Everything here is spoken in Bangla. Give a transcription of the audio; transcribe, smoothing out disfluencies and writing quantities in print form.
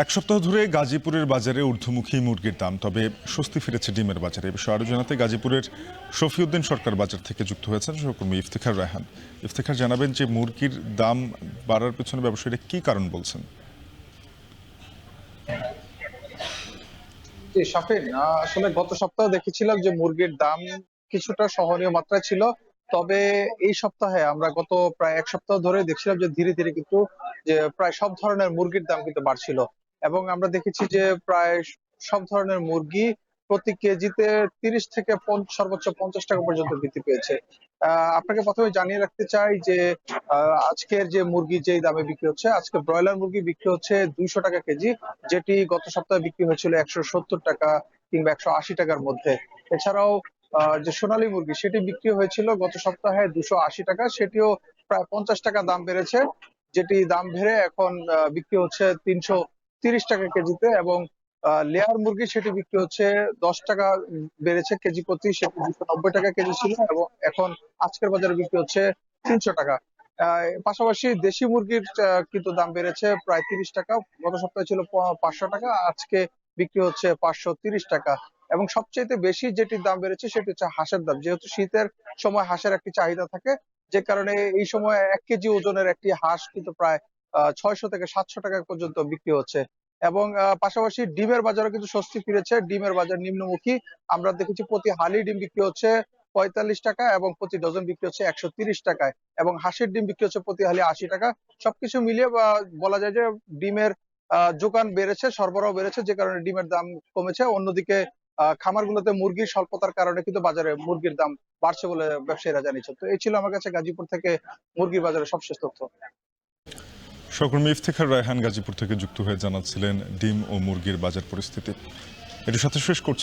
এক সপ্তাহ ধরে গাজীপুরের বাজারে ঊর্ধ্বমুখী মুরগির দাম, তবে স্বস্তি ফিরেছে ডিমের বাজারে। এ বিষয়ে আরও জানাতে গাজীপুরের শফিউদ্দিন সরকার বাজার থেকে যুক্ত হয়েছেন সহকর্মী ইফতেখার রায়হান। ইফতেখার, জানাবেন যে মুরগির দাম বাড়ার পেছনে ব্যবসায়ীরা কি কারণ বলছেন? জি শাফিন, আসলে গত সপ্তাহে দেখেছিলাম যে মুরগির দাম কিছুটা সহনীয় মাত্রায় ছিল। তবে এই সপ্তাহে আমরা গত প্রায় এক সপ্তাহ ধরে দেখছিলাম যে ধীরে ধীরে কিন্তু যে প্রায় সব ধরনের মুরগির দাম কিন্তু বাড়ছিল। এবং আমরা দেখেছি যে প্রায় সব ধরনের মুরগি প্রতি কেজিতে 30 থেকে সর্বোচ্চ 50 টাকা পর্যন্ত বৃদ্ধি পেয়েছে। আপনাকে প্রথমে জানিয়ে রাখতে চাই যে আজকের যে মুরগি যেই দামে বিক্রি হচ্ছে, আজকে ব্রয়লার মুরগি বিক্রি হচ্ছে 200 টাকা কেজি, যেটি গত সপ্তাহে বিক্রি হয়েছিল 170 টাকা কিংবা 180 টাকার মধ্যে। এছাড়াও যে সোনালী মুরগি সেটি বিক্রি হয়েছিল গত সপ্তাহে 280 টাকা, সেটিও প্রায় 50 টাকা দাম বেড়েছে, যেটি দাম বেড়ে এখন বিক্রি হচ্ছে 330 টাকা কেজিতে। এবং লেয়ার মুরগি সেটি বিক্রি হচ্ছে 10 টাকা বেড়েছে কেজি প্রতি, সেটি 290 টাকা কেজি ছিল এবং এখন আজকের বাজারে বিক্রি হচ্ছে 300 টাকা। পাশাপাশি দেশি মুরগির কিন্তু দাম বেড়েছে প্রায় 30 টাকা। গত সপ্তাহে ছিল 500 টাকা, আজকে বিক্রি হচ্ছে 530 টাকা। এবং সবচেয়ে বেশি যেটির দাম বেড়েছে সেটি হচ্ছে হাঁসের দাম, যেহেতু শীতের সময় হাঁসের একটি চাহিদা থাকে, যে কারণে এই সময় 1 কেজি ওজনের একটি হাঁস কিন্তু প্রায় 600 থেকে 700 টাকা পর্যন্ত বিক্রি হচ্ছে। এবং পাশাপাশি ডিমের বাজারও কিন্তু স্বস্তি ফিরেছে, ডিমের বাজার নিম্নমুখী। আমরা দেখেছি প্রতি হালি ডিম বিক্রি হচ্ছে 45 টাকা এবং প্রতি ডজন বিক্রি হচ্ছে 130 টাকায়। এবং হাঁসের ডিম বিক্রি হচ্ছে প্রতি হালি 80 টাকা। সবকিছু মিলিয়ে বলা যায় যে ডিমের যোগান বেড়েছে, সরবরাহ বেড়েছে, যে কারণে ডিমের দাম কমেছে। অন্যদিকে খামারগুলোতে মুরগির স্বল্পতার কারণে কিন্তু বাজারে মুরগির দাম বাড়ছে বলে ব্যবসায়ীরা জানিয়েছে। তো এই ছিল আমার কাছে গাজীপুর থেকে মুরগির বাজারের সবশেষ তথ্য। সহকর্মী ইফতেখার রায়হান গাজীপুর থেকে যুক্ত হয়ে জানাচ্ছিলেন ডিম ও মুরগির বাজার পরিস্থিতি। এটির সাথে শেষ করছি।